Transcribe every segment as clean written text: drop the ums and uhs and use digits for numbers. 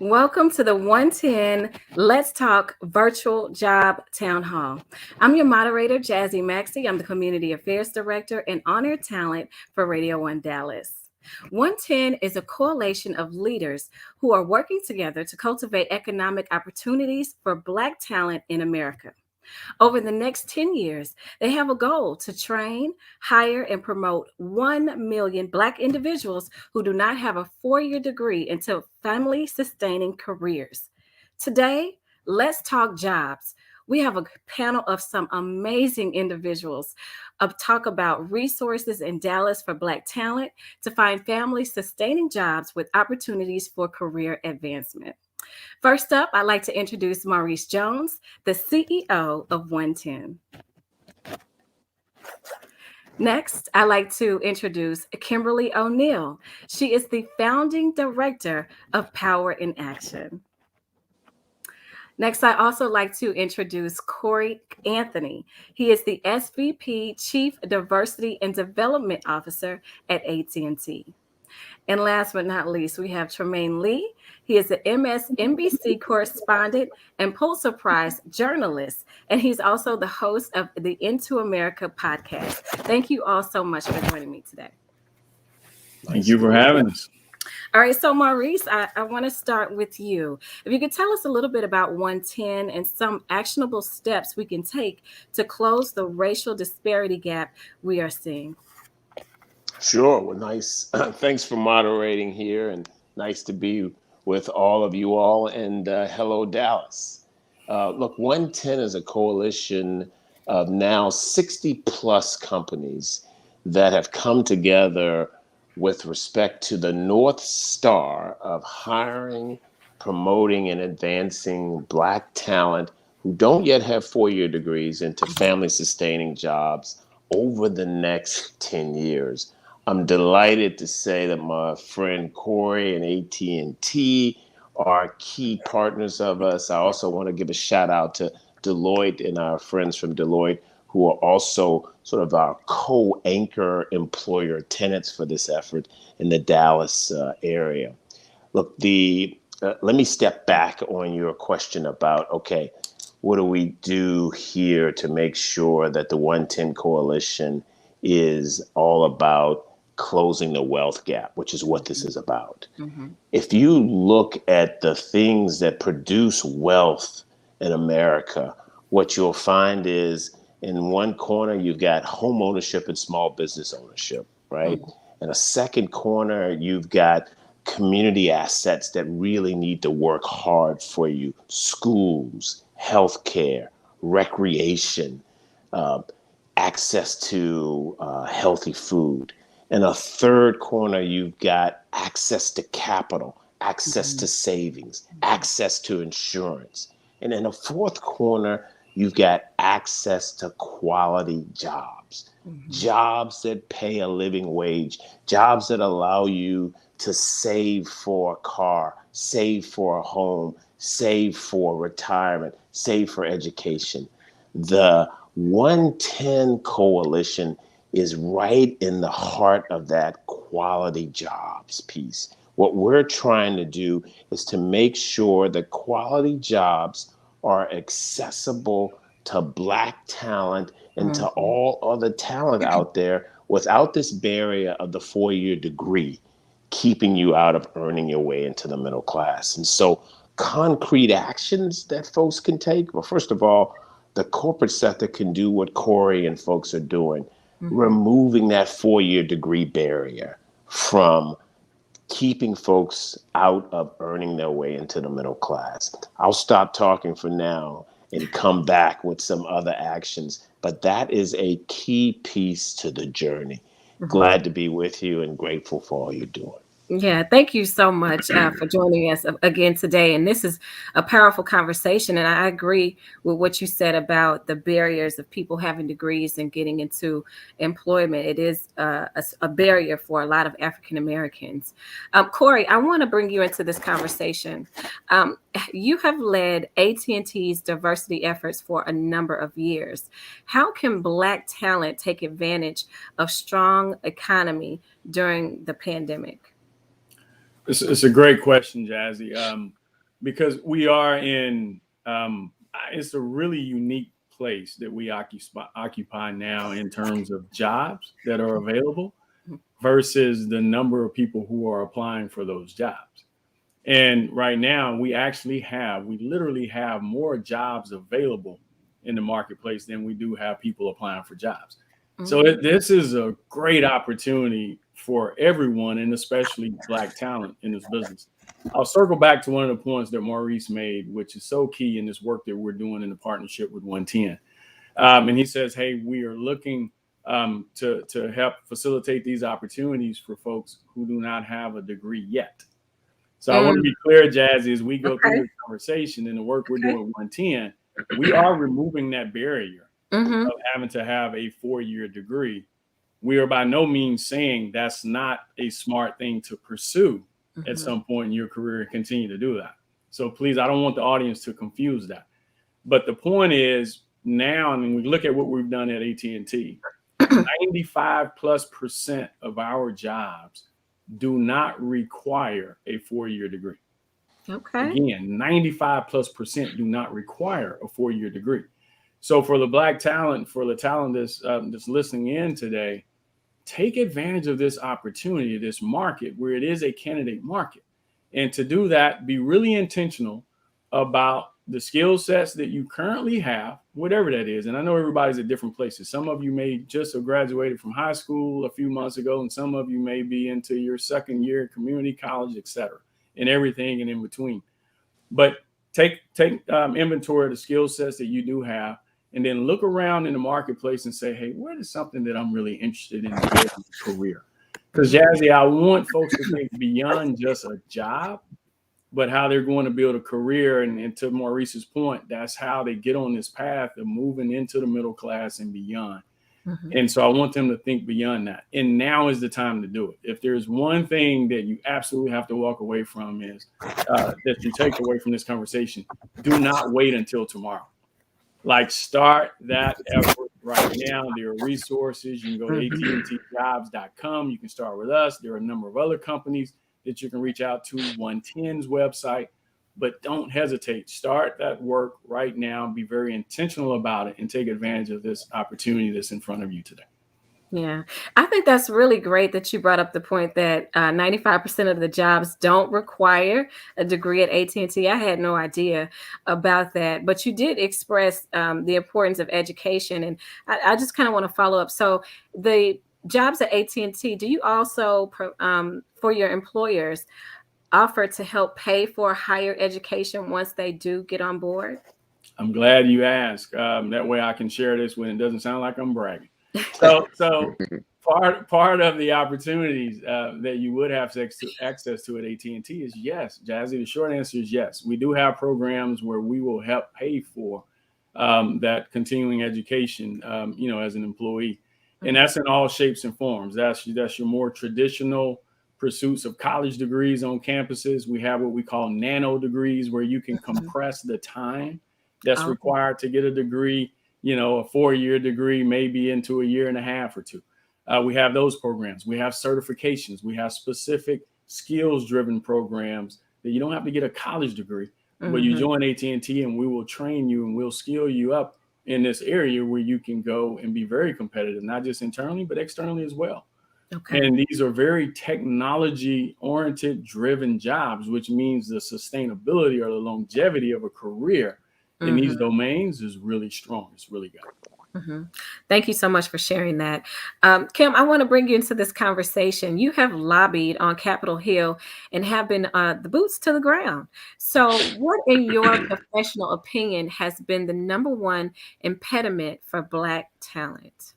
Welcome to the 110 Let's Talk Virtual Job Town Hall. I'm your moderator, Jazzy Maxey. I'm the Community Affairs Director and Honored Talent for Radio 1 Dallas. 110 is a coalition of leaders who are working together to cultivate economic opportunities for Black talent in America. Over the next 10 years, they have a goal to train, hire, and promote 1 million Black individuals who do not have a four-year degree into family-sustaining careers. Today, let's talk jobs. We have a panel of some amazing individuals talk about resources in Dallas for Black talent to find family-sustaining jobs with opportunities for career advancement. First up, I'd like to introduce Maurice Jones, the CEO of 110. Next, I'd like to introduce Kimberly O'Neill. She is the founding director of Power in Action. Next, I also like to introduce Corey Anthony. He is the SVP Chief Diversity and Development Officer at AT&T. And last but not least, we have Tremaine Lee. He is an MSNBC correspondent and Pulitzer Prize journalist, and he's also the host of the Into America podcast. Thank you all so much for joining me today. Thank you for having us. All right, so Maurice, I want to start with you. If you could tell us a little bit about 110 and some actionable steps we can take to close the racial disparity gap we are seeing. Sure. Well, nice. Thanks for moderating here, and nice to be with all of you all. And hello, Dallas. Look, 110 is a coalition of now 60 plus companies that have come together with respect to the North Star of hiring, promoting, and advancing Black talent who don't yet have four-year degrees into family-sustaining jobs over the next 10 years. I'm delighted to say that my friend Corey and AT&T are key partners of us. I also want to give a shout out to Deloitte and our friends from Deloitte, who are also sort of our co-anchor employer tenants for this effort in the Dallas area. Look, let me step back on your question about, okay, what do we do here to make sure that the 110 Coalition is all about closing the wealth gap, which is what this is about. Mm-hmm. If you look at the things that produce wealth in America, what you'll find is in one corner, you've got home ownership and small business ownership, right? Mm-hmm. In a second corner, you've got community assets that really need to work hard for you. Schools, healthcare, recreation, access to healthy food. In a third corner, you've got access to capital, access to savings, access to insurance. And in a fourth corner, you've got access to quality jobs, jobs that pay a living wage, jobs that allow you to save for a car, save for a home, save for retirement, save for education. The 110 Coalition is right in the heart of that quality jobs piece. What we're trying to do is to make sure that quality jobs are accessible to Black talent and to all other talent out there without this barrier of the four-year degree keeping you out of earning your way into the middle class. And so concrete actions that folks can take, well, first of all, the corporate sector can do what Corey and folks are doing, removing that four-year degree barrier from keeping folks out of earning their way into the middle class. I'll stop talking for now and come back with some other actions, but that is a key piece to the journey. Glad to be with you and grateful for all you're doing. Yeah, thank you so much for joining us again today. And this is a powerful conversation. And I agree with what you said about the barriers of people having degrees and getting into employment. It is a barrier for a lot of African Americans. Corey, I want to bring you into this conversation. You have led AT&T's diversity efforts for a number of years. How can Black talent take advantage of strong economy during the pandemic? It's a great question, Jazzy. because we are in, it's a really unique place that we occupy now in terms of jobs that are available versus the number of people who are applying for those jobs. And right now, we literally have more jobs available in the marketplace than we do have people applying for jobs. So this is a great opportunity for everyone, and especially Black talent in this business. I'll circle back to one of the points that Maurice made, which is so key in this work that we're doing in the partnership with 110. And he says, hey, we are looking to help facilitate these opportunities for folks who do not have a degree yet. So I want to be clear, Jazzy, as we go through this conversation and the work we're doing with 110, we are removing that barrier of having to have a 4-year degree. We are by no means saying that's not a smart thing to pursue at some point in your career and continue to do that. So please, I don't want the audience to confuse that. But the point is now, I mean, we look at what we've done at AT&T, 95+% of our jobs do not require a 4-year degree. Okay. Again, 95+% do not require a 4-year degree. So for the Black talent, for the talent that's listening in today, take advantage of this opportunity, this market where it is a candidate market. And to do that, be really intentional about the skill sets that you currently have, whatever that is. And I know everybody's at different places. Some of you may just have graduated from high school a few months ago, and some of you may be into your second year at community college, et cetera, and everything and in between. But take inventory of the skill sets that you do have, and then look around in the marketplace and say, hey, what is something that I'm really interested in building a career? Because Jazzy, I want folks to think beyond just a job, but how they're going to build a career. And to Maurice's point, that's how they get on this path of moving into the middle class and beyond. And so I want them to think beyond that. And now is the time to do it. If there's one thing that you absolutely have to walk away from is that you take away from this conversation, do not wait until tomorrow. Like, start that effort right now. There are resources. You can go to attjobs.com. You can start with us. There are a number of other companies that you can reach out to, 110's website, but don't hesitate. Start that work right now. Be very intentional about it and take advantage of this opportunity that's in front of you today. Yeah, I think that's really great that you brought up the point that 95% of the jobs don't require a degree at AT&T. I had no idea about that, but you did express the importance of education. And I just kind of want to follow up. So the jobs at AT&T, do you also, for your employers, offer to help pay for higher education once they do get on board? I'm glad you asked. That way I can share this when it doesn't sound like I'm bragging. So part of the opportunities that you would have access to at AT&T is yes, Jazzy. The short answer is yes. We do have programs where we will help pay for that continuing education, as an employee, and that's in all shapes and forms. That's your more traditional pursuits of college degrees on campuses. We have what we call nano degrees, where you can compress the time that's required to get a degree. A 4-year degree, maybe into a year and a half or two. We have those programs. We have certifications. We have specific skills-driven programs that you don't have to get a college degree, but you join AT&T and we will train you and we'll skill you up in this area where you can go and be very competitive, not just internally, but externally as well. Okay. And these are very technology-oriented, driven jobs, which means the sustainability or the longevity of a career in these domains is really strong. It's really good. Thank you so much for sharing that. Kim, I want to bring you into this conversation. You have lobbied on Capitol Hill and have been the boots to the ground. So what, in your professional opinion, has been the number one impediment for Black talent?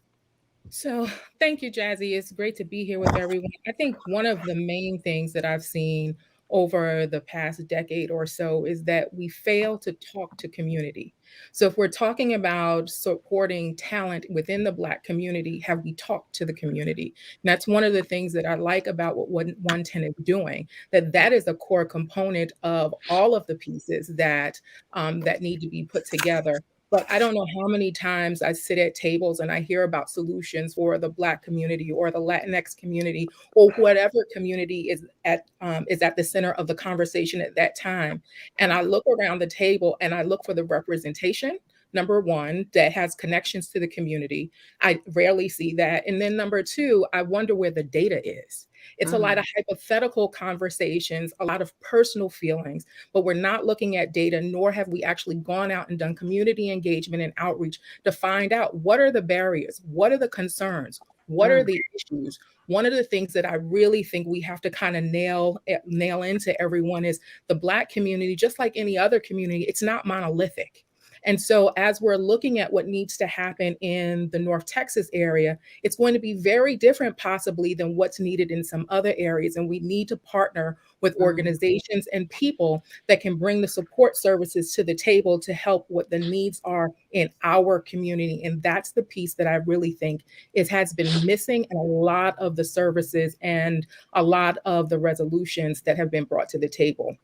So thank you, Jazzy. It's great to be here with everyone. I think one of the main things that I've seen over the past decade or so is that we fail to talk to community. So if we're talking about supporting talent within the Black community, have we talked to the community? And that's one of the things that I like about what 110 is doing, that is a core component of all of the pieces that that need to be put together. But I don't know how many times I sit at tables and I hear about solutions for the Black community or the Latinx community or whatever community is at the center of the conversation at that time. And I look around the table and I look for the representation. Number one, that has connections to the community. I rarely see that. And then number two, I wonder where the data is. It's a lot of hypothetical conversations, a lot of personal feelings, but we're not looking at data, nor have we actually gone out and done community engagement and outreach to find out what are the barriers, what are the concerns, what are the issues. One of the things that I really think we have to kind of nail into everyone is the Black community, just like any other community, it's not monolithic. And so as we're looking at what needs to happen in the North Texas area, it's going to be very different possibly than what's needed in some other areas. And we need to partner with organizations and people that can bring the support services to the table to help what the needs are in our community. And that's the piece that I really think has been missing in a lot of the services and a lot of the resolutions that have been brought to the table.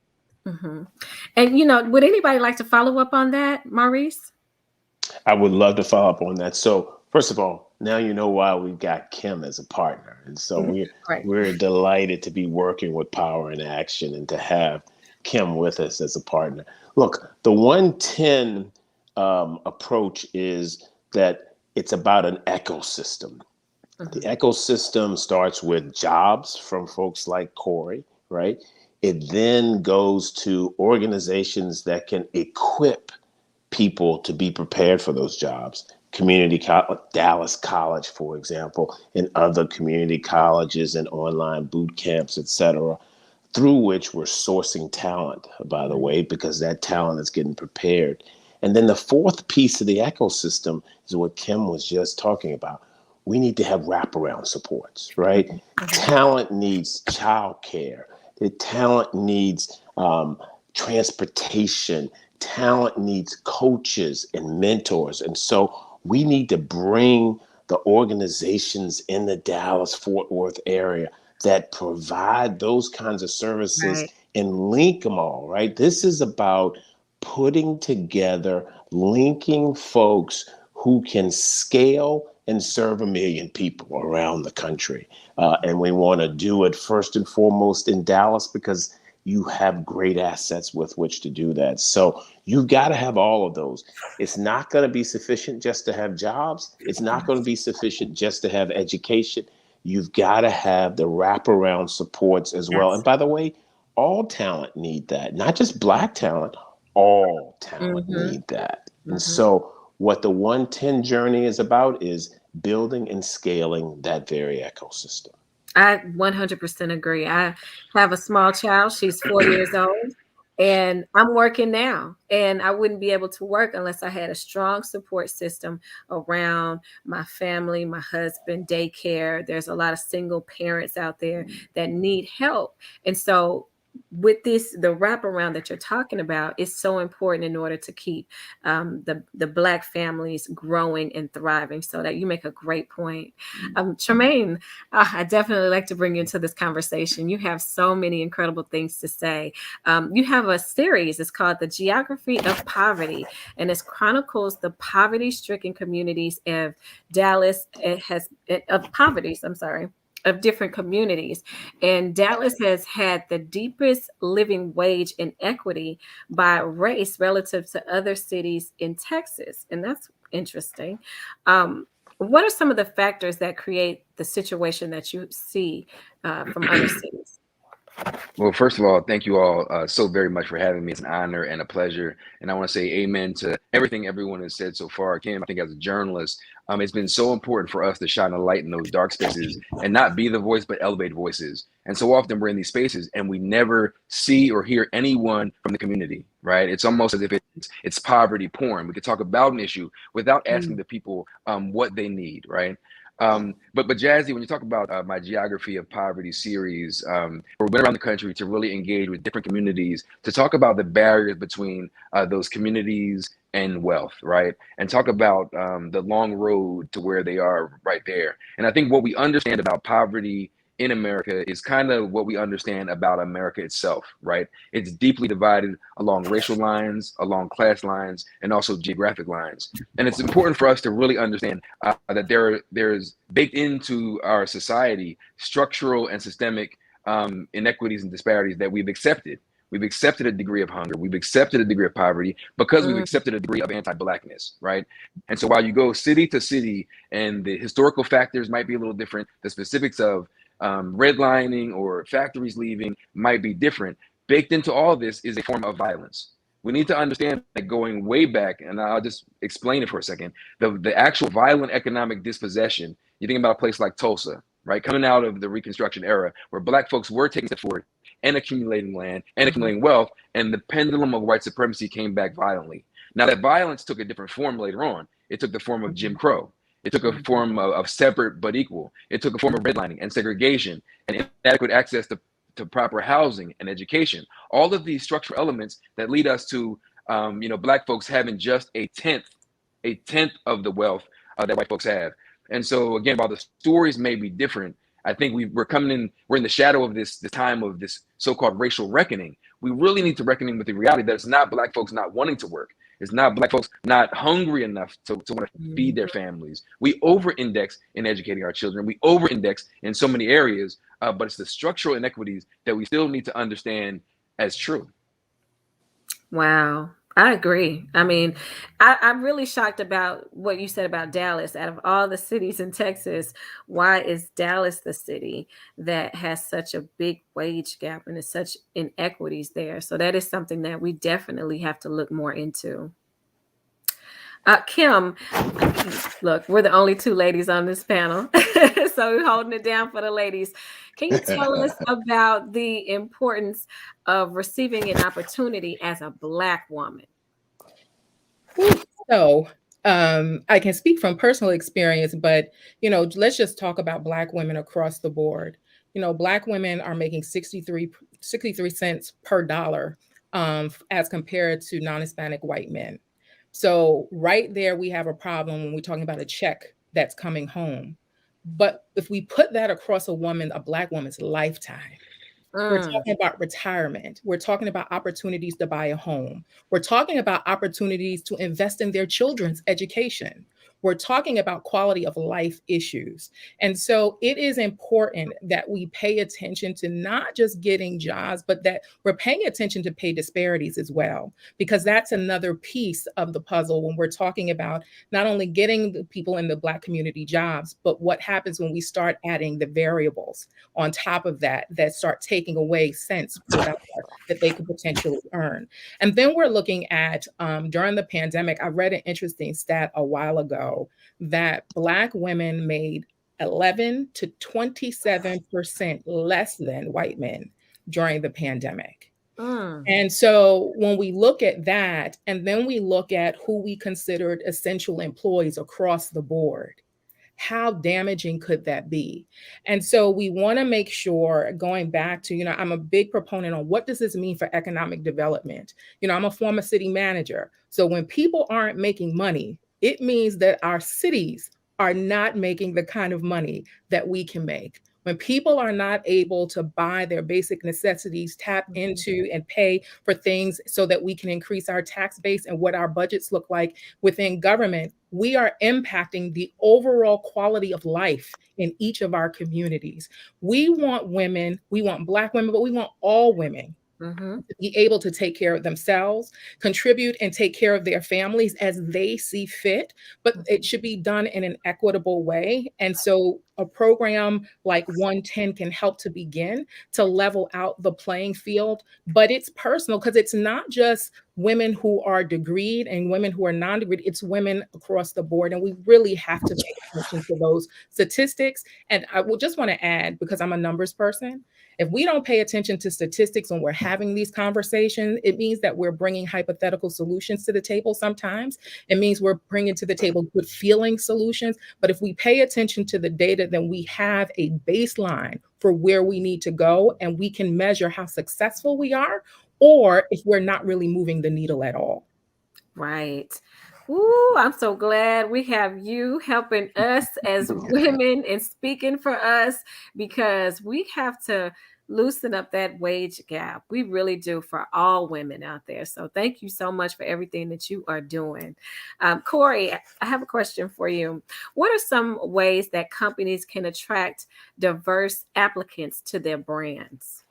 And, would anybody like to follow up on that, Maurice? I would love to follow up on that. So first of all, now you know why we've got Kim as a partner. And so we're delighted to be working with Power in Action and to have Kim with us as a partner. Look, the 110 approach is that it's about an ecosystem. The ecosystem starts with jobs from folks like Corey, right? It then goes to organizations that can equip people to be prepared for those jobs. Dallas College, for example, and other community colleges and online boot camps, et cetera, through which we're sourcing talent, by the way, because that talent is getting prepared. And then the fourth piece of the ecosystem is what Kim was just talking about. We need to have wraparound supports, right? Talent needs childcare. The talent needs transportation. Talent needs coaches and mentors. And so we need to bring the organizations in the Dallas-Fort Worth area that provide those kinds of services and link them all, right? This is about putting together, linking folks who can scale and serve 1 million people around the country. And we want to do it first and foremost in Dallas because you have great assets with which to do that. So you've got to have all of those. It's not going to be sufficient just to have jobs. It's not going to be sufficient just to have education. You've got to have the wraparound supports as well. And by the way, all talent need that, not just Black talent, all talent need that. And so what the 110 journey is about is building and scaling that very ecosystem. I 100% agree. I have a small child. She's 4 years old, and I'm working now. And I wouldn't be able to work unless I had a strong support system around my family, my husband, daycare. There's a lot of single parents out there that need help. And so with the wraparound that you're talking about is so important in order to keep the Black families growing and thriving. So that you make a great point. Tremaine, I definitely like to bring you into this conversation. You have so many incredible things to say. You have a series. It's called The Geography of Poverty, and it chronicles the poverty-stricken communities of Dallas. Of different communities. And Dallas has had the deepest living wage inequity by race relative to other cities in Texas. And that's interesting. What are some of the factors that create the situation that you see from other cities? Well, first of all, thank you all so very much for having me. It's an honor and a pleasure. And I want to say amen to everything everyone has said so far. Kim, I think as a journalist, it's been so important for us to shine a light in those dark spaces and not be the voice, but elevate voices. And so often we're in these spaces and we never see or hear anyone from the community, right? It's almost as if it's poverty porn. We could talk about an issue without asking the people what they need, right? But Jazzy, when you talk about my Geography of Poverty series, we went around the country to really engage with different communities to talk about the barriers between those communities and wealth, right? And talk about the long road to where they are right there. And I think what we understand about poverty in America is kind of what we understand about America itself, right? It's deeply divided along racial lines, along class lines, and also geographic lines. And it's important for us to really understand that there's baked into our society structural and systemic inequities and disparities that we've accepted. We've accepted a degree of hunger. We've accepted a degree of poverty because we've accepted a degree of anti-Blackness, right? And so while you go city to city and the historical factors might be a little different, the specifics of redlining or factories leaving might be different. Baked into all this is a form of violence. We need to understand that going way back, and I'll just explain it for a second, the actual violent economic dispossession, you think about a place like Tulsa, right? Coming out of the Reconstruction era, where Black folks were taking steps forward and accumulating land and accumulating wealth, and the pendulum of white supremacy came back violently. Now that violence took a different form later on. It took the form of Jim Crow. It took a form of separate but equal. It took a form of redlining and segregation and inadequate access to proper housing and education. All of these structural elements that lead us to, Black folks having just a tenth of the wealth that white folks have. And so again, while the stories may be different, I think we're in the shadow of this time of this so-called racial reckoning. We really need to reckon with the reality that it's not Black folks not wanting to work. It's not Black folks not hungry enough to want to feed their families. We over-index in educating our children. We over-index in so many areas, but it's the structural inequities that we still need to understand as true. Wow. I agree. I mean, I'm really shocked about what you said about Dallas. Out of all the cities in Texas, why is Dallas the city that has such a big wage gap and there's such inequities there? So that is something that we definitely have to look more into. Kim, look, we're the only two ladies on this panel, so we're holding it down for the ladies. Can you tell us about the importance of receiving an opportunity as a Black woman? So I can speak from personal experience, but, let's just talk about Black women across the board. Black women are making 63 cents per dollar as compared to non-Hispanic white men. So right there, we have a problem when we're talking about a check that's coming home. But if we put that across a Black woman's lifetime, we're talking about retirement. We're talking about opportunities to buy a home. We're talking about opportunities to invest in their children's education. We're talking about quality of life issues. And so it is important that we pay attention to not just getting jobs, but that we're paying attention to pay disparities as well, because that's another piece of the puzzle when we're talking about not only getting the people in the Black community jobs, but what happens when we start adding the variables on top of that start taking away cents that they could potentially earn. And then we're looking at, during the pandemic, I read an interesting stat a while ago that Black women made 11 to 27% less than white men during the pandemic. And so when we look at that, and then we look at who we considered essential employees across the board, how damaging could that be? And so we want to make sure, going back to, I'm a big proponent on what does this mean for economic development? I'm a former city manager. So when people aren't making money, it means that our cities are not making the kind of money that we can make. When people are not able to buy their basic necessities, tap into and pay for things so that we can increase our tax base and what our budgets look like within government, we are impacting the overall quality of life in each of our communities. We want women, we want Black women, but we want all women to be able to take care of themselves, contribute and take care of their families as they see fit, but it should be done in an equitable way. And so a program like 110 can help to begin to level out the playing field, but it's personal because it's not just women who are degreed and women who are non-degreed, it's women across the board. And we really have to pay attention to those statistics. And I will just want to add, because I'm a numbers person, if we don't pay attention to statistics when we're having these conversations, it means that we're bringing hypothetical solutions to the table sometimes. It means we're bringing to the table good feeling solutions. But if we pay attention to the data, then we have a baseline for where we need to go, and we can measure how successful we are, or if we're not really moving the needle at all. Right. Ooh, I'm so glad we have you helping us as women and speaking for us, because we have to loosen up that wage gap. We really do, for all women out there. So thank you so much for everything that you are doing. Corey, I have a question for you. What are some ways that companies can attract diverse applicants to their brands?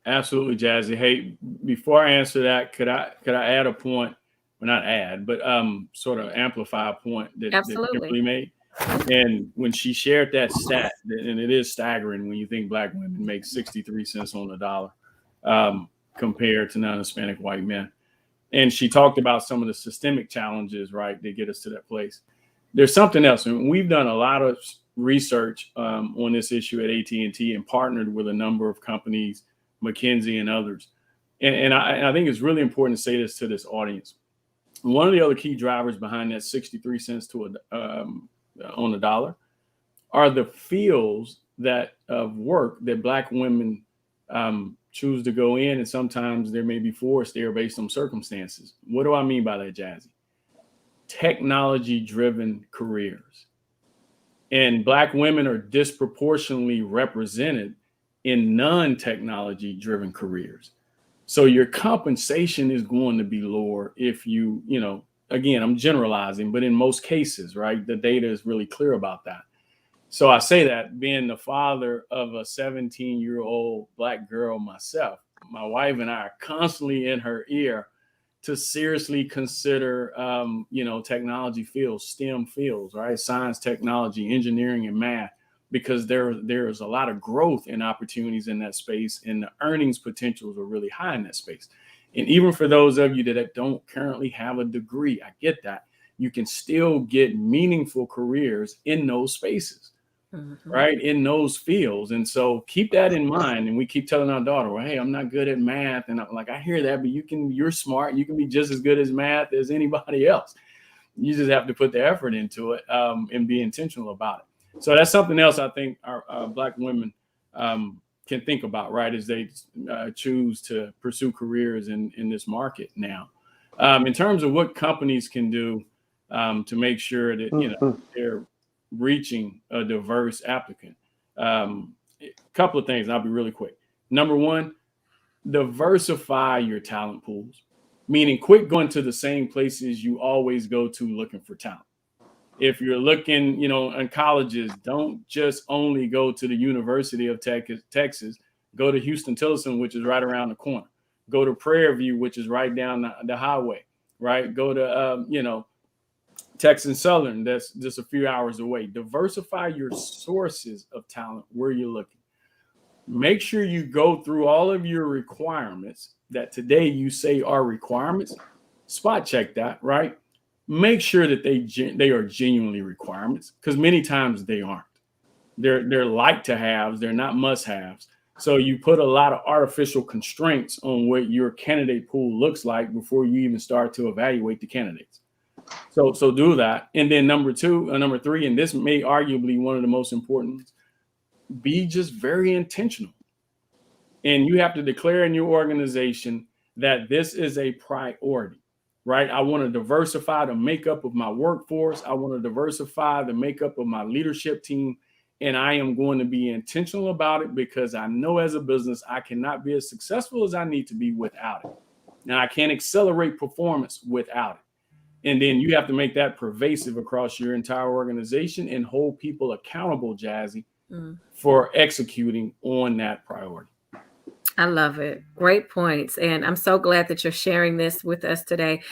Absolutely, Jazzy. Hey, before I answer that, could I add a point? Well, not add, but sort of amplify a point that Absolutely. Kimberly made. And when she shared that stat, and it is staggering when you think Black women make 63 cents on the dollar compared to non-Hispanic white men. And she talked about some of the systemic challenges, right, that get us to that place. There's something else, and we've done a lot of research on this issue at AT&T and partnered with a number of companies, McKinsey and others. And I think it's really important to say this to this audience. One of the other key drivers behind that 63 cents on the dollar are the fields of work that Black women choose to go in, and sometimes they may be forced there based on circumstances. What do I mean by that, Jazzy? Technology-driven careers. And Black women are disproportionately represented in non-technology-driven careers. So your compensation is going to be lower if you again, I'm generalizing, but in most cases, right, the data is really clear about that. So I say that being the father of a 17-year-old Black girl myself, my wife and I are constantly in her ear to seriously consider, technology fields, STEM fields, right? Science, technology, engineering, and math, because there is a lot of growth and opportunities in that space, and the earnings potentials are really high in that space. And even for those of you that don't currently have a degree, I get that, you can still get meaningful careers in those spaces, right? In those fields. And so keep that in mind. And we keep telling our daughter, well, hey, I'm not good at math. And I'm like, I hear that, but you're smart. You can be just as good as math as anybody else. You just have to put the effort into it and be intentional about it. So that's something else I think our Black women can think about, right, as they choose to pursue careers in this market now. In terms of what companies can do to make sure that they're reaching a diverse applicant, a couple of things, and I'll be really quick. Number one, diversify your talent pools, meaning quit going to the same places you always go to looking for talent. If you're looking, in colleges, don't just only go to the University of Texas. Go to Houston-Tillotson, which is right around the corner. Go to Prairie View, which is right down the highway, right? Go to, Texas Southern, that's just a few hours away. Diversify your sources of talent where you're looking. Make sure you go through all of your requirements that today you say are requirements. Spot check that, right? Make sure that they are genuinely requirements, because many times they aren't. They're like to haves, they're not must haves. So you put a lot of artificial constraints on what your candidate pool looks like before you even start to evaluate the candidates. So do that. And then number three, and this may arguably one of the most important, be just very intentional. And you have to declare in your organization that this is a priority. Right? I want to diversify the makeup of my workforce. I want to diversify the makeup of my leadership team. And I am going to be intentional about it, because I know as a business, I cannot be as successful as I need to be without it. Now, I can't accelerate performance without it. And then you have to make that pervasive across your entire organization and hold people accountable, Jazzy, for executing on that priority. I love it. Great points. And I'm so glad that you're sharing this with us today.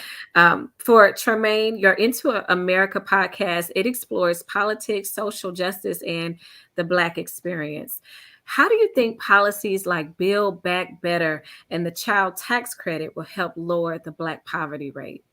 For Tremaine, your Into America podcast, it explores politics, social justice, and the Black experience. How do you think policies like Build Back Better and the child tax credit will help lower the Black poverty rate?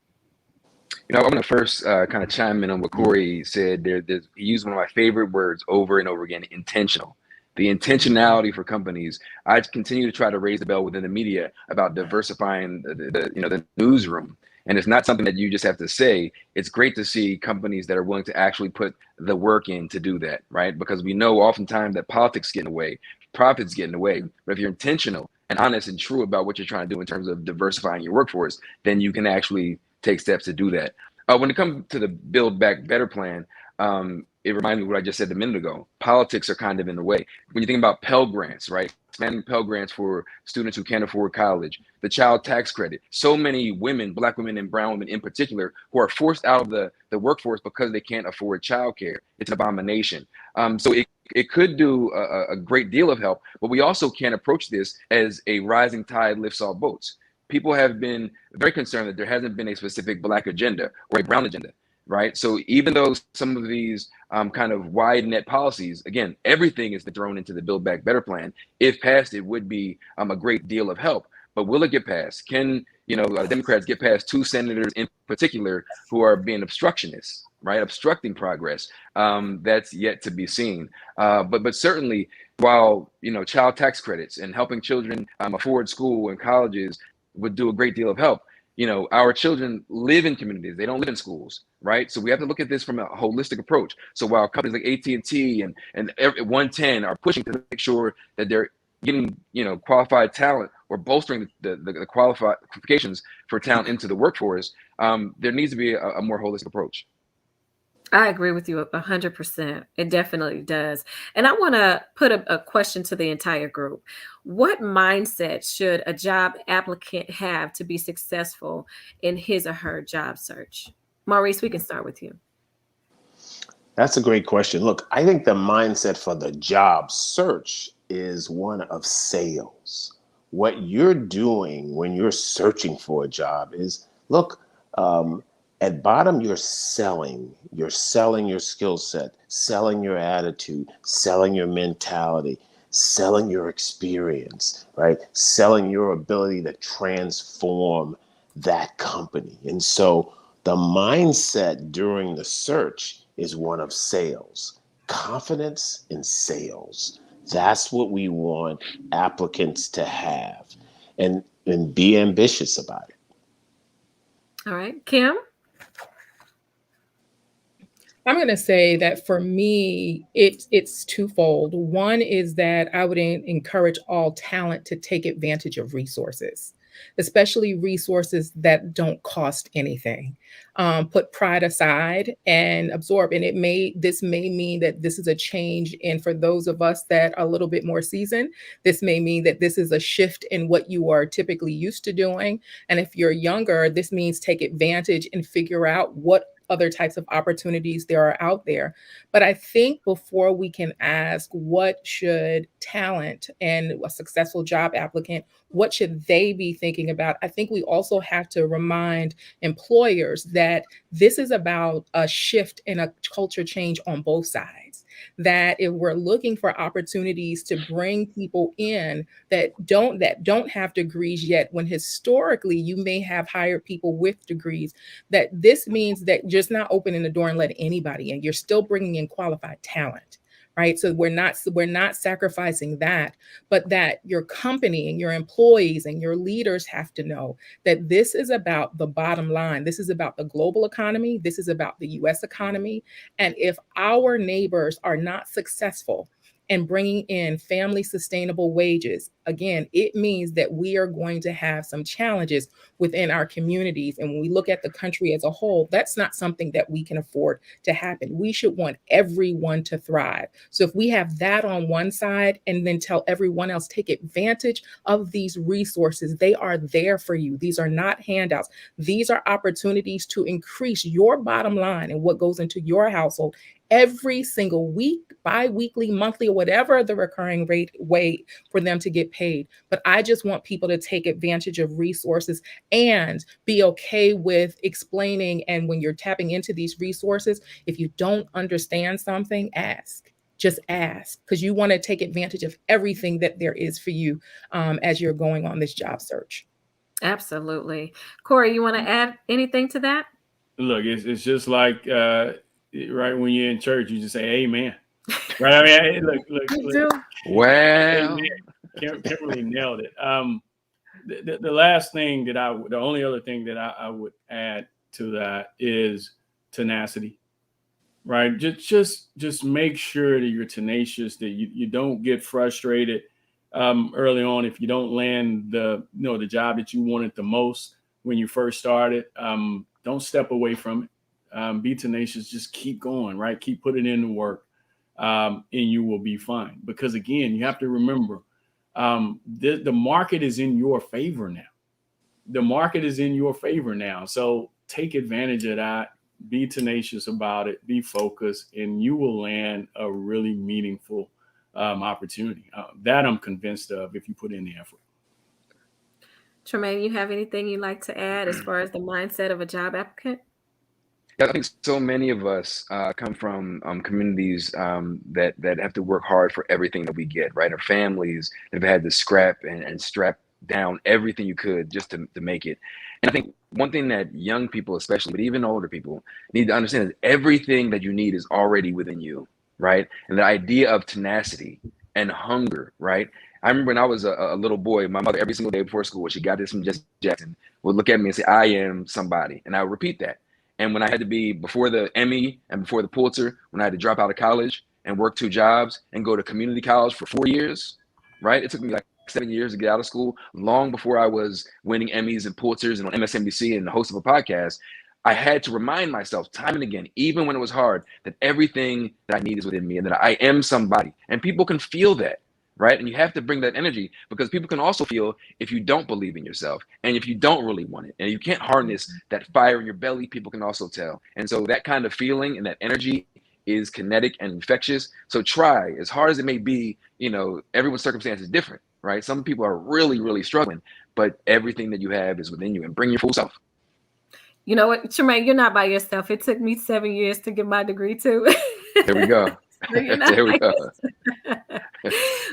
I'm going to first kind of chime in on what Corey said. He used one of my favorite words over and over again: intentional. The intentionality for companies. I continue to try to raise the bell within the media about diversifying the newsroom. And it's not something that you just have to say. It's great to see companies that are willing to actually put the work in to do that, right? Because we know oftentimes that politics get in the way, profits get in the way. But if you're intentional and honest and true about what you're trying to do in terms of diversifying your workforce, then you can actually take steps to do that. When it comes to the Build Back Better plan, it reminded me of what I just said a minute ago. Politics are kind of in the way. When you think about Pell Grants, right? Expanding Pell Grants for students who can't afford college, the child tax credit. So many women, Black women and brown women in particular, who are forced out of the workforce because they can't afford childcare. It's an abomination. So it could do a great deal of help, but we also can't approach this as a rising tide lifts all boats. People have been very concerned that there hasn't been a specific Black agenda or a brown agenda, right? So even though some of these kind of wide net policies, again, everything is thrown into the Build Back Better plan. If passed, it would be a great deal of help. But will it get passed? Can Democrats get past 2 senators in particular who are being obstructionists, right? Obstructing progress. That's yet to be seen. But certainly, while child tax credits and helping children afford school and colleges would do a great deal of help, our children live in communities. They don't live in schools, right? So we have to look at this from a holistic approach. So while companies like AT&T and 110 are pushing to make sure that they're getting qualified talent or bolstering the qualifications for talent into the workforce, there needs to be a more holistic approach. I agree with you 100%. It definitely does. And I want to put a question to the entire group. What mindset should a job applicant have to be successful in his or her job search? Maurice, we can start with you. That's a great question. Look, I think the mindset for the job search is one of sales. What you're doing when you're searching for a job is, look, at bottom, you're selling your skill set, selling your attitude, selling your mentality, selling your experience, right? Selling your ability to transform that company. And so the mindset during the search is one of sales, confidence in sales. That's what we want applicants to have, and be ambitious about it. All right, Kim? I'm going to say that for me, it's twofold. One is that I would encourage all talent to take advantage of resources, especially resources that don't cost anything. Put pride aside and absorb. And this may mean that this is a change. And for those of us that are a little bit more seasoned, this may mean that this is a shift in what you are typically used to doing. And if you're younger, this means take advantage and figure out what other types of opportunities there are out there. But I think before we can ask what should talent and a successful job applicant, what should they be thinking about? I think we also have to remind employers that this is about a shift and a culture change on both sides. That if we're looking for opportunities to bring people in that don't have degrees yet, when historically you may have hired people with degrees, that this means that just not opening the door and let anybody in. You're still bringing in qualified talent, right? So we're not sacrificing that, but that your company and your employees and your leaders have to know that this is about the bottom line. This is about the global economy. This is about the US economy. And if our neighbors are not successful and bringing in family sustainable wages, again, it means that we are going to have some challenges within our communities. And when we look at the country as a whole, that's not something that we can afford to happen. We should want everyone to thrive. So if we have that on one side and then tell everyone else, take advantage of these resources, they are there for you. These are not handouts. These are opportunities to increase your bottom line and what goes into your household every single week, bi-weekly, monthly, or whatever the recurring rate way for them to get paid. But I just want people to take advantage of resources and be okay with explaining. And when you're tapping into these resources, if you don't understand something, ask. Just ask, because you want to take advantage of everything that there is for you as you're going on this job search. Absolutely. Corey, you want to add anything to that? Look, it's just like right when you're in church, you just say amen. Right? I mean, look. Well, Kimberly nailed it. The last thing the only other thing that I would add to that is tenacity. Right? Just make sure that you're tenacious, that you don't get frustrated early on if you don't land the job that you wanted the most when you first started. Don't step away from it. Be tenacious. Just keep going, right? Keep putting in the work, and you will be fine. Because again, you have to remember, the market is in your favor now. The market is in your favor now. So take advantage of that. Be tenacious about it. Be focused, and you will land a really meaningful opportunity. That I'm convinced of if you put in the effort. Tremaine, you have anything you'd like to add as far as the mindset of a job applicant? Yeah, I think so many of us come from communities that have to work hard for everything that we get, right? Our families have had to scrap and strap down everything you could just to make it. And I think one thing that young people, especially, but even older people, need to understand is everything that you need is already within you, right? And the idea of tenacity and hunger, right? I remember when I was a little boy, my mother, every single day before school, she got this from Jesse Jackson, would look at me and say, "I am somebody." And I would repeat that. And when I had to be before the Emmy and before the Pulitzer, when I had to drop out of college and work 2 jobs and go to community college for 4 years, right? It took me like 7 years to get out of school, long before I was winning Emmys and Pulitzers and on MSNBC and the host of a podcast. I had to remind myself time and again, even when it was hard, that everything that I need is within me and that I am somebody. And people can feel that, right? And you have to bring that energy, because people can also feel if you don't believe in yourself and if you don't really want it and you can't harness that fire in your belly. People can also tell. And so that kind of feeling and that energy is kinetic and infectious. So try as hard as it may be. Everyone's circumstance is different, right? Some people are really, really struggling, but everything that you have is within you, and bring your full self. You know what, Tremaine, you're not by yourself. It took me 7 years to get my degree too. There we go. There we go.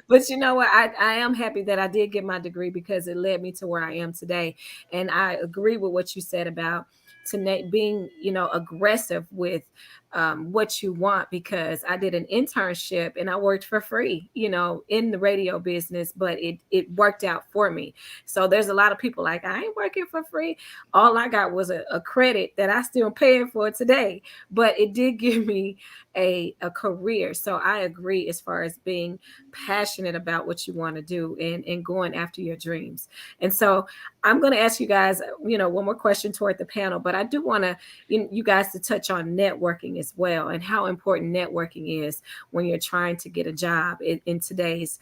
But you know what? I am happy that I did get my degree, because it led me to where I am today. And I agree with what you said about being, aggressive with what you want, because I did an internship and I worked for free, in the radio business, but it worked out for me. So there's a lot of people like, I ain't working for free. All I got was a credit that I still paying for today, but it did give me a career. So I agree as far as being passionate about what you want to do and going after your dreams. And so I'm going to ask you guys, one more question toward the panel, but I do want to, you guys to touch on networking as well, and how important networking is when you're trying to get a job in today's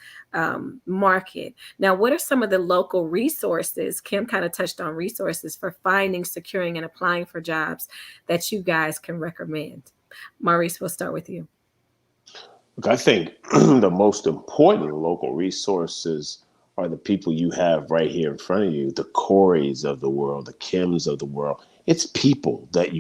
market. Now, what are some of the local resources? Kim kind of touched on resources for finding, securing, and applying for jobs that you guys can recommend. Maurice, we'll start with you. Look, I think the most important local resources are the people you have right here in front of you, the Corys of the world, the Kims of the world. It's people that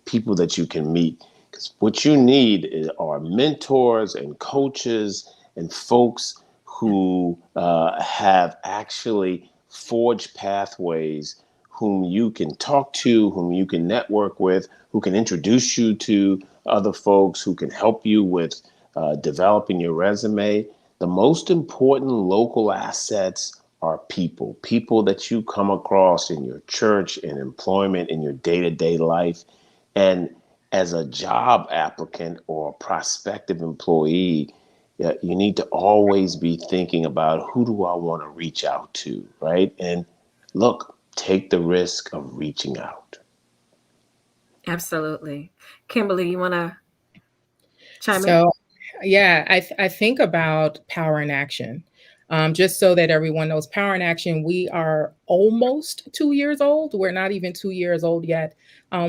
people that you can meet. Because what you need are mentors and coaches and folks who have actually forged pathways, whom you can talk to, whom you can network with, who can introduce you to other folks, who can help you with developing your resume. The most important local assets are people that you come across in your church, in employment, in your day-to-day life. And as a job applicant or a prospective employee, you need to always be thinking about, who do I want to reach out to, right? And look, take the risk of reaching out. Absolutely. Kimberly, you want to chime in? So, yeah, I think about Power in Action. Just so that everyone knows, Power in Action, we are almost 2 years old. We're not even 2 years old yet.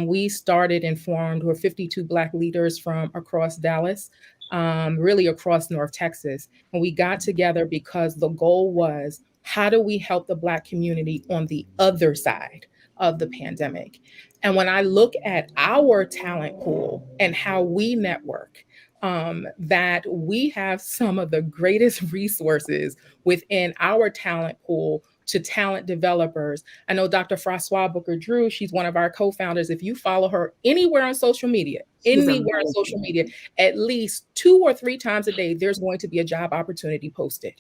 We started and formed, we're 52 Black leaders from across Dallas, really across North Texas. And we got together because the goal was, how do we help the Black community on the other side of the pandemic? And when I look at our talent pool and how we network, that we have some of the greatest resources within our talent pool to talent developers. I know Dr. Francois Booker Drew, she's one of our co-founders. If you follow her anywhere on social media, at least 2 or 3 times a day, there's going to be a job opportunity posted.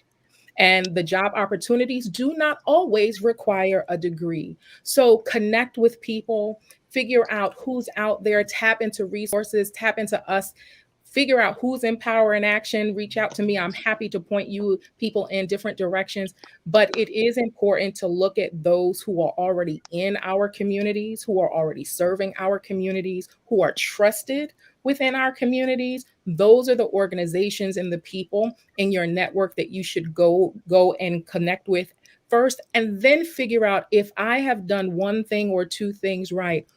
And the job opportunities do not always require a degree. So connect with people, figure out who's out there, tap into resources, tap into us. figure out who's in power and action, reach out to me. I'm happy to point you people in different directions. But it is important to look at those who are already in our communities, who are already serving our communities, who are trusted within our communities. Those are the organizations and the people in your network that you should go and connect with first, and then figure out, if I have done one thing or two things right,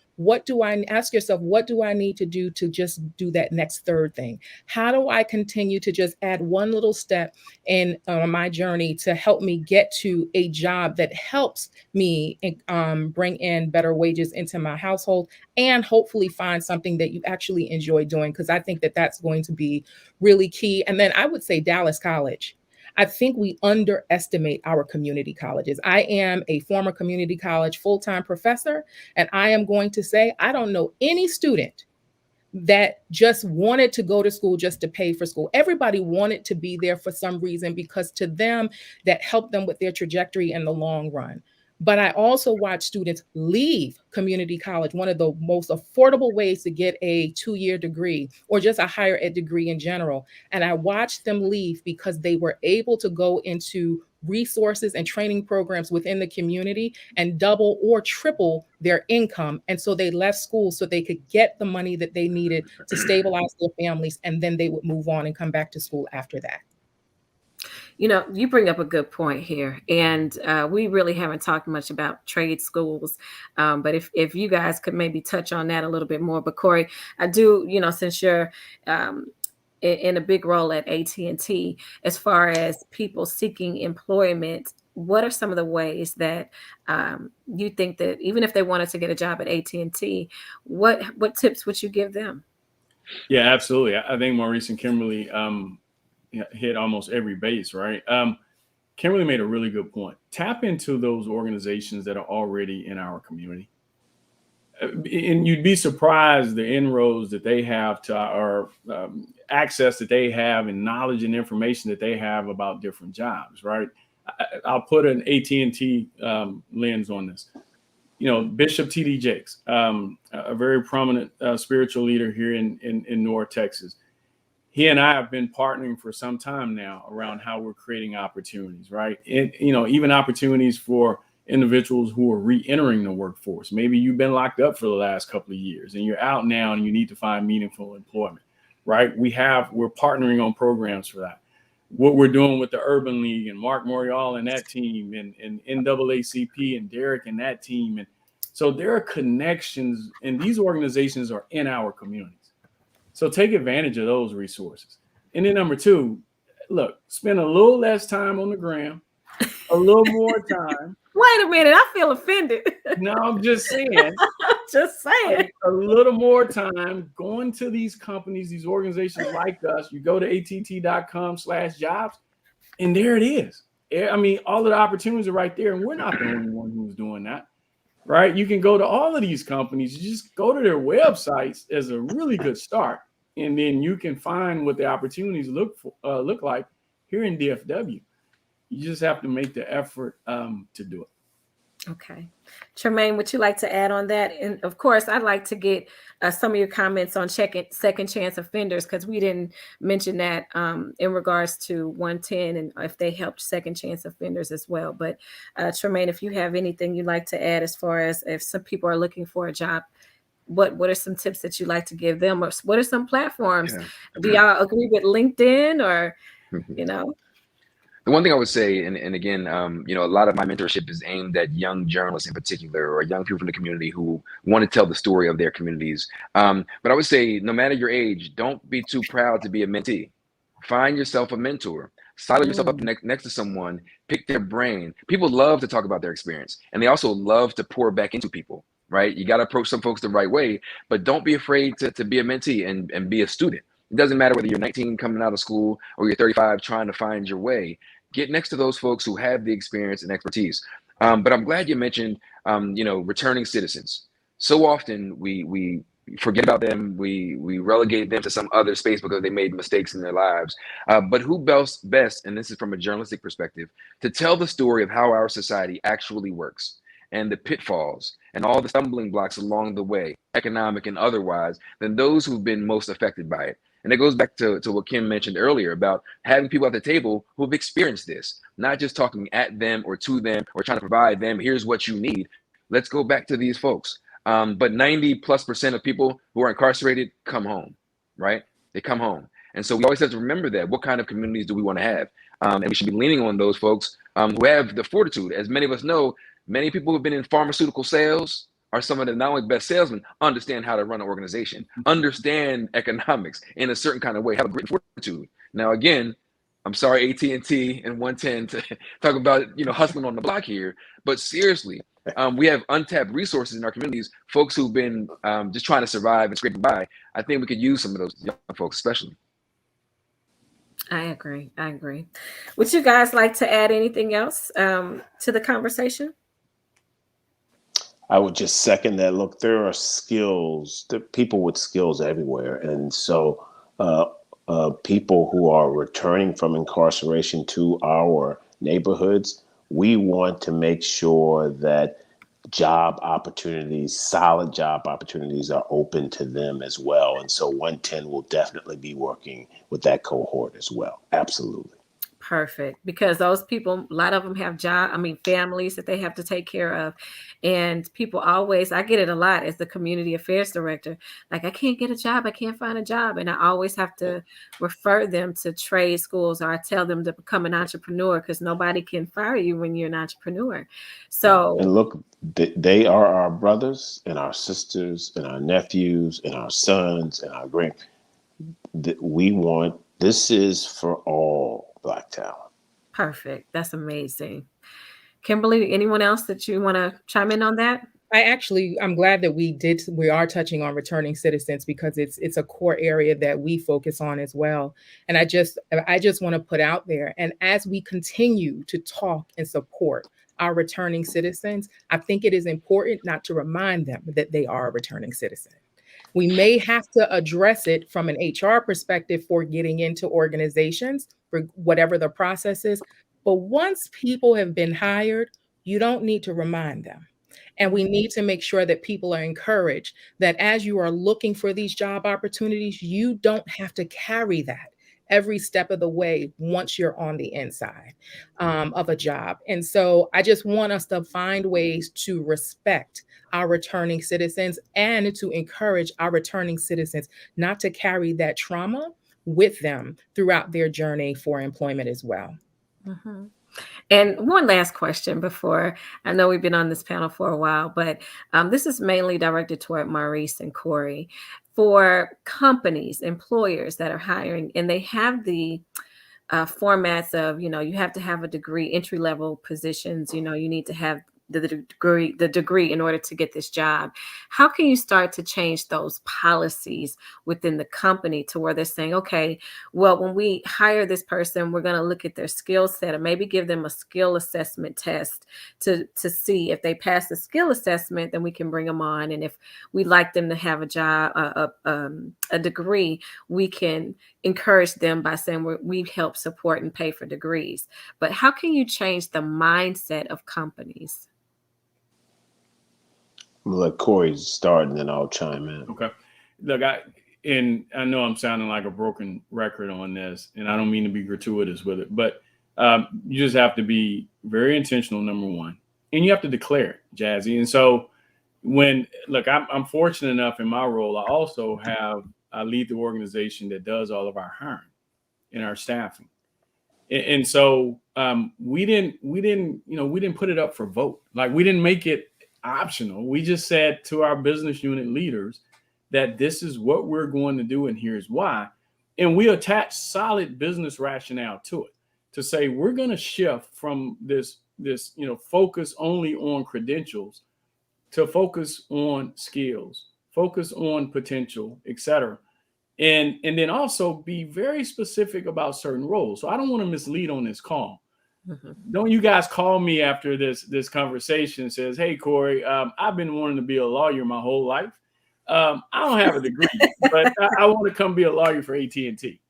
ask yourself, what do I need to do to just do that next third thing? How do I continue to just add one little step in my journey to help me get to a job that helps me bring in better wages into my household, and hopefully find something that you actually enjoy doing? Because I think that that's going to be really key. And then I would say Dallas College. I think we underestimate our community colleges. I am a former community college full-time professor, and I am going to say I don't know any student that just wanted to go to school just to pay for school. Everybody wanted to be there for some reason, because to them, that helped them with their trajectory in the long run. But I also watch students leave community college, one of the most affordable ways to get a 2-year degree or just a higher ed degree in general. And I watched them leave because they were able to go into resources and training programs within the community and double or triple their income. And so they left school so they could get the money that they needed to stabilize their families. And then they would move on and come back to school after that. You know, you bring up a good point here, and we really haven't talked much about trade schools, but if you guys could maybe touch on that a little bit more. But Corey, I do, you know, since you're in a big role at AT&T, as far as people seeking employment, what are some of the ways that you think that even if they wanted to get a job at AT&T, what tips would you give them? Yeah, absolutely. I think Maurice and Kimberly hit almost every base, right? Kimberly made a really good point. Tap into those organizations that are already in our community. And you'd be surprised the inroads that they have to our access that they have, and knowledge and information that they have about different jobs, right? I'll put an AT&T lens on this. You know, Bishop T.D. Jakes, a very prominent spiritual leader here in North Texas. He and I have been partnering for some time now around how we're creating opportunities, right? And, you know, even opportunities for individuals who are re-entering the workforce. Maybe you've been locked up for the last couple of years and you're out now and you need to find meaningful employment, right? We're partnering on programs for that. What we're doing with the Urban League and Mark Morial and that team, and NAACP and Derek and that team. And so there are connections, and these organizations are in our communities. So take advantage of those resources. And then number two, look, spend a little less time on the gram, a little more time. Wait a minute, I feel offended. No, I'm just saying. Just saying. A little more time going to these companies, these organizations like us. You go to att.com/jobs, and there it is. I mean, all of the opportunities are right there, and we're not the only one who's doing that. Right? You can go to all of these companies. You just go to their websites as a really good start, and then you can find what the opportunities look like here in DFW. You just have to make the effort to do it. Okay. Tremaine, would you like to add on that? And of course, I'd like to get some of your comments on second chance offenders, because we didn't mention that in regards to 110 and if they helped second chance offenders as well. But Tremaine, if you have anything you'd like to add as far as if some people are looking for a job, what are some tips that you'd like to give them? Or what are some platforms? Yeah. Do y'all agree with LinkedIn or, you know? The one thing I would say, and again, you know, a lot of my mentorship is aimed at young journalists in particular, or young people from the community who want to tell the story of their communities. But I would say, no matter your age, don't be too proud to be a mentee. Find yourself a mentor. Silence yourself up next to someone. Pick their brain. People love to talk about their experience, and they also love to pour back into people, right? You got to approach some folks the right way, but don't be afraid to be a mentee and be a student. It doesn't matter whether you're 19 coming out of school or you're 35 trying to find your way. Get next to those folks who have the experience and expertise. But I'm glad you mentioned, you know, returning citizens. So often we forget about them. We relegate them to some other space because they made mistakes in their lives. But who best, and this is from a journalistic perspective, to tell the story of how our society actually works and the pitfalls and all the stumbling blocks along the way, economic and otherwise, than those who've been most affected by it. And it goes back to what Kim mentioned earlier about having people at the table who have experienced this, not just talking at them or to them or trying to provide them, here's what you need. Let's go back to these folks. But 90+% of people who are incarcerated come home, right? They come home. And so we always have to remember that. What kind of communities do we want to have? And we should be leaning on those folks who have the fortitude. As many of us know, many people who've been in pharmaceutical sales are some of the not only best salesmen, understand how to run an organization, understand economics in a certain kind of way, have a great fortitude. Now, again, I'm sorry, AT&T and 110 to talk about, hustling on the block here, but seriously, we have untapped resources in our communities, folks who've been just trying to survive and scraping by. I think we could use some of those young folks, especially. I agree. Would you guys like to add anything else to the conversation? I would just second that. Look, there are skills, there are people with skills everywhere. And so people who are returning from incarceration to our neighborhoods, we want to make sure that job opportunities, solid job opportunities are open to them as well. And so 110 will definitely be working with that cohort as well. Absolutely. Perfect. Because those people, a lot of them have families that they have to take care of. And people always, I get it a lot as the community affairs director, like, I can't get a job. I can't find a job. And I always have to refer them to trade schools, or I tell them to become an entrepreneur, because nobody can fire you when you're an entrepreneur. So, and look, they are our brothers and our sisters and our nephews and our sons and our grand. This is for all Black talent. Perfect. That's amazing. Kimberly, anyone else that you want to chime in on that? I'm glad that we are touching on returning citizens, because it's a core area that we focus on as well. And I just want to put out there, and as we continue to talk and support our returning citizens, I think it is important not to remind them that they are a returning citizen. We may have to address it from an HR perspective for getting into organizations, for whatever the process is. But once people have been hired, you don't need to remind them. And we need to make sure that people are encouraged that as you are looking for these job opportunities, you don't have to carry that every step of the way once you're on the inside of a job. And so I just want us to find ways to respect our returning citizens and to encourage our returning citizens not to carry that trauma with them throughout their journey for employment as well. Mm-hmm. And one last question before, I know we've been on this panel for a while, but this is mainly directed toward Maurice and Corey. For companies, employers that are hiring, and they have the formats of, you have to have a degree, entry-level positions, you need to have the degree in order to get this job. How can you start to change those policies within the company to where they're saying, okay, well, when we hire this person, we're going to look at their skill set and maybe give them a skill assessment test to see if they pass the skill assessment, then we can bring them on. And if we'd like them to have a job, a degree, we can encourage them by saying we help support and pay for degrees. But how can you change the mindset of companies? I'm gonna let Corey start and then I'll chime in. Okay. Look, I know I'm sounding like a broken record on this, and I don't mean to be gratuitous with it, but you just have to be very intentional, number one, and you have to declare it, Jazzy. And so I'm fortunate enough in my role, I lead the organization that does all of our hiring and our staffing. And so we didn't put it up for vote. Like, we didn't make it optional. We just said to our business unit leaders that this is what we're going to do and here's why. And we attach solid business rationale to it to say we're going to shift from this focus only on credentials to focus on skills, focus on potential, et cetera. And then also be very specific about certain roles. So I don't want to mislead on this call. Mm-hmm. Don't you guys call me after this conversation and says, hey, Corey, I've been wanting to be a lawyer my whole life. I don't have a degree, but I want to come be a lawyer for AT&T.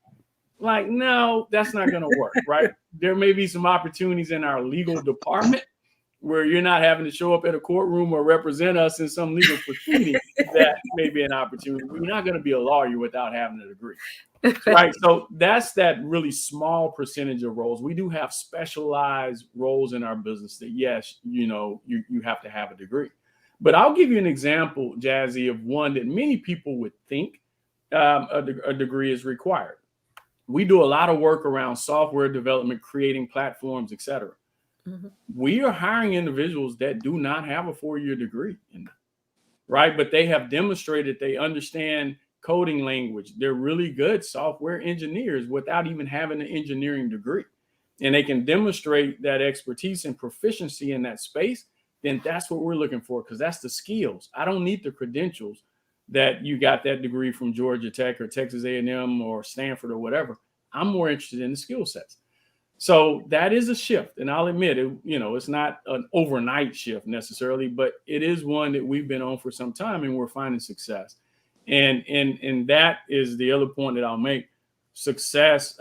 Like, no, that's not going to work, right? There may be some opportunities in our legal department where you're not having to show up at a courtroom or represent us in some legal proceeding, that may be an opportunity. You're not going to be a lawyer without having a degree. Right. So that's that really small percentage of roles. We do have specialized roles in our business that, yes, you have to have a degree. But I'll give you an example, Jazzy, of one that many people would think a degree is required. We do a lot of work around software development, creating platforms, et cetera. Mm-hmm. We are hiring individuals that do not have a 4-year degree, right? But they have demonstrated they understand coding language. They're really good software engineers without even having an engineering degree. And they can demonstrate that expertise and proficiency in that space. Then that's what we're looking for, because that's the skills. I don't need the credentials that you got that degree from Georgia Tech or Texas A&M or Stanford or whatever. I'm more interested in the skill sets. So that is a shift. And I'll admit it, it's not an overnight shift necessarily, but it is one that we've been on for some time and we're finding success. And that is the other point that I'll make. Success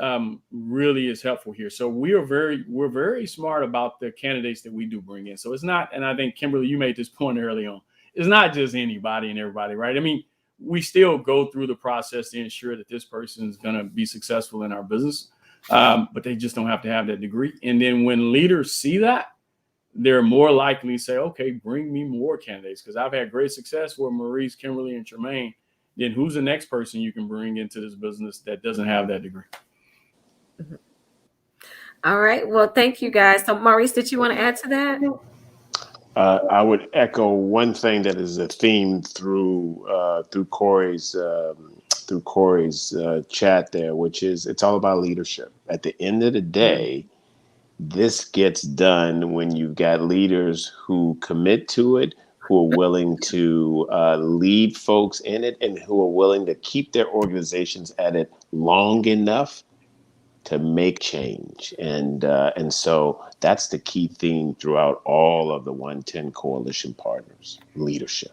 really is helpful here. So we're very smart about the candidates that we do bring in. So it's not, and I think Kimberly, you made this point early on, it's not just anybody and everybody, right? I mean, we still go through the process to ensure that this person is going to be successful in our business, but they just don't have to have that degree. And then when leaders see that, they're more likely to say, okay, bring me more candidates, because I've had great success with Maurice, Kimberly, and Tremaine. Then who's the next person you can bring into this business that doesn't have that degree? Mm-hmm. All right. Well, thank you, guys. So Maurice, did you want to add to that? I would echo one thing that is a theme through Corey's chat there, which is it's all about leadership. At the end of the day, this gets done when you've got leaders who commit to it, who are willing to lead folks in it, and who are willing to keep their organizations at it long enough to make change. And so that's the key theme throughout all of the 110 Coalition partners: leadership.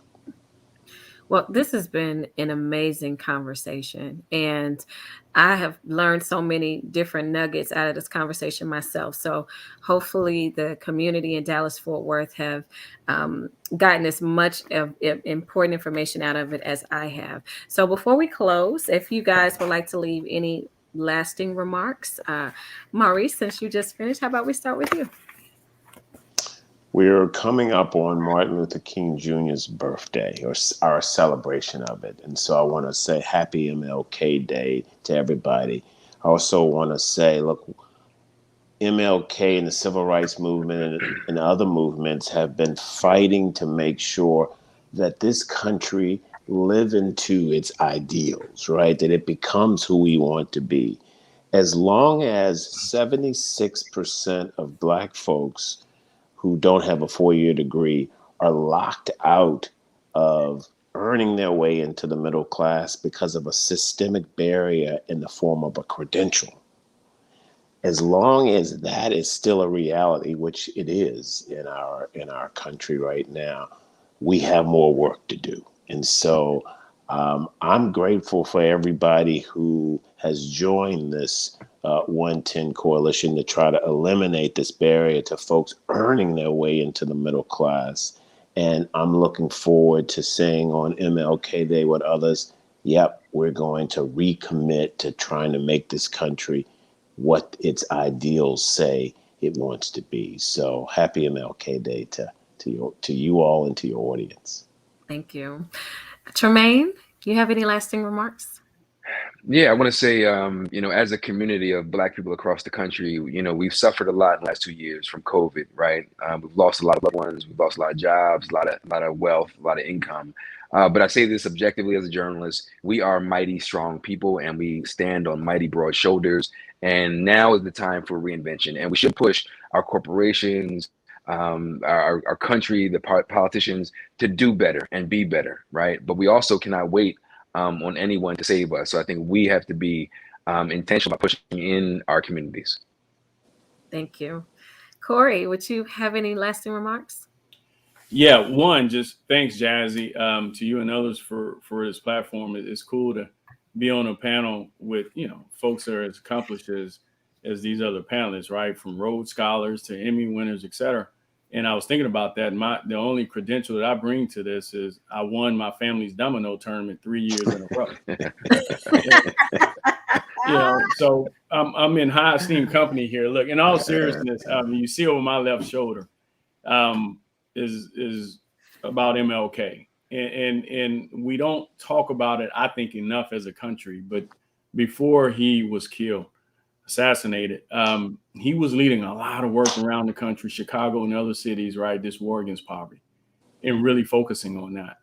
Well, this has been an amazing conversation, and I have learned so many different nuggets out of this conversation myself. So hopefully the community in Dallas-Fort Worth have gotten as much of important information out of it as I have. So before we close, if you guys would like to leave any lasting remarks, Maurice, since you just finished, how about we start with you? We're coming up on Martin Luther King Jr.'s birthday, or our celebration of it. And so I want to say happy MLK Day to everybody. I also want to say, look, MLK and the civil rights movement and other movements have been fighting to make sure that this country live into its ideals, right? That it becomes who we want to be. As long as 76% of Black folks who don't have a 4-year degree are locked out of earning their way into the middle class because of a systemic barrier in the form of a credential. As long as that is still a reality, which it is in our country right now, we have more work to do. And so I'm grateful for everybody who has joined this 110 Coalition to try to eliminate this barrier to folks earning their way into the middle class. And I'm looking forward to saying on MLK Day with others, yep, we're going to recommit to trying to make this country what its ideals say it wants to be. So happy MLK Day to you all and to your audience. Thank you. Tremaine, do you have any lasting remarks? Yeah, I want to say, as a community of Black people across the country, we've suffered a lot in the last 2 years from COVID, right? We've lost a lot of loved ones, we've lost a lot of jobs, a lot of wealth, a lot of income. But I say this objectively as a journalist: we are mighty strong people, and we stand on mighty broad shoulders. And now is the time for reinvention, and we should push our corporations, our country, the politicians to do better and be better, right? But we also cannot wait on anyone to save us. So I think we have to be intentional about pushing in our communities. Thank you. Corey, would you have any lasting remarks? Yeah, one, just thanks, Jazzy, to you and others for this platform. It's cool to be on a panel with, folks that are as accomplished as these other panelists, right? From Rhodes Scholars to Emmy winners, et cetera. And I was thinking about that. The only credential that I bring to this is I won my family's domino tournament 3 years in a row. So I'm in high esteemed company here. Look, in all seriousness, you see over my left shoulder is about MLK, and we don't talk about it, I think, enough as a country. But before he was killed, assassinated, he was leading a lot of work around the country, Chicago and other cities, right? This war against poverty, and really focusing on that.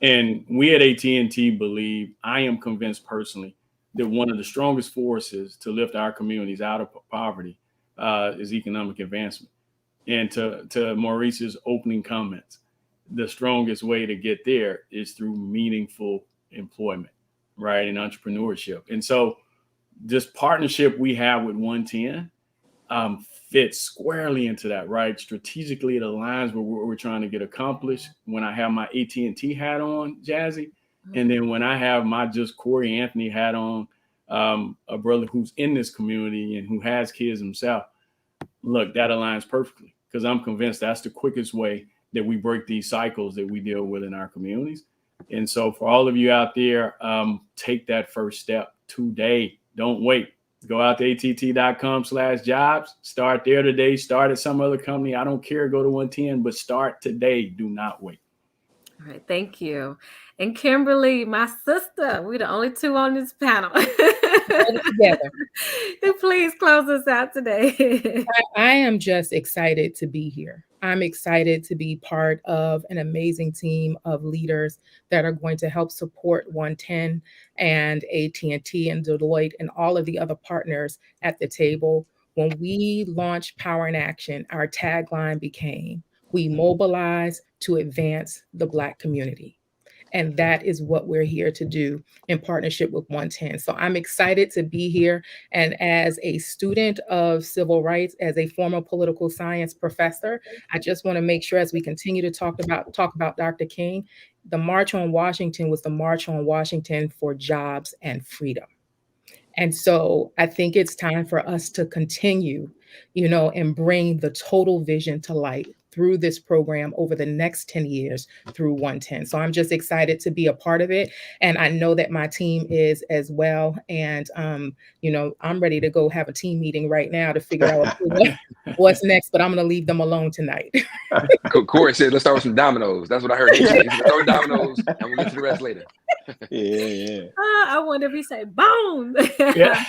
And we at AT&T believe, I am convinced personally, that one of the strongest forces to lift our communities out of poverty is economic advancement. And to Maurice's opening comments, the strongest way to get there is through meaningful employment, right? And entrepreneurship. And so this partnership we have with 110 fits squarely into that, right? Strategically, it aligns with what we're trying to get accomplished. When I have my AT&T hat on, Jazzy, and then when I have my just Corey Anthony hat on, a brother who's in this community and who has kids himself, look, that aligns perfectly, because I'm convinced that's the quickest way that we break these cycles that we deal with in our communities. And so for all of you out there, take that first step today. Don't wait. Go out to att.com/jobs. Start there today. Start at some other company. I don't care. Go to 110, but start today. Do not wait. All right. Thank you. And Kimberly, my sister, we're the only two on this panel. Together. Please close us out today. I am just excited to be here. I'm excited to be part of an amazing team of leaders that are going to help support 110 and AT&T and Deloitte and all of the other partners at the table. When we launched Power in Action, our tagline became, "We mobilize to advance the Black community." And that is what we're here to do in partnership with 110. So I'm excited to be here. And as a student of civil rights, as a former political science professor, I just want to make sure, as we continue to talk about Dr. King, the March on Washington was the March on Washington for jobs and freedom. And so I think it's time for us to continue, and bring the total vision to light through this program over the next 10 years through 110. So I'm just excited to be a part of it. And I know that my team is as well. And, I'm ready to go have a team meeting right now to figure out what's next, but I'm going to leave them alone tonight. Corey said, let's start with some dominoes. That's what I heard. He said, start with dominoes, and we'll get to the rest later. Yeah. I wonder if he say boom. Yeah.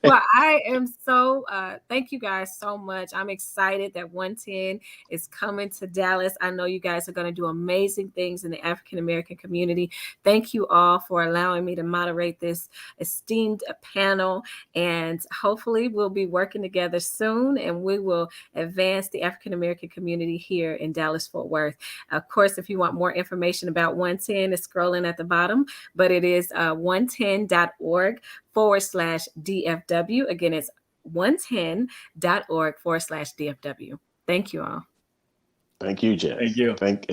Well, I am so, thank you guys so much. I'm excited that 110 is coming to Dallas. I know you guys are going to do amazing things in the African-American community. Thank you all for allowing me to moderate this esteemed panel. And hopefully we'll be working together soon, and we will advance the African-American community here in Dallas-Fort Worth. Of course, if you want more information about 110, it's scrolling at the bottom, but it is 110.org/DFW. Again, it's 110.org/DFW. Thank you all. Thank you, Jess. Thank you. Thank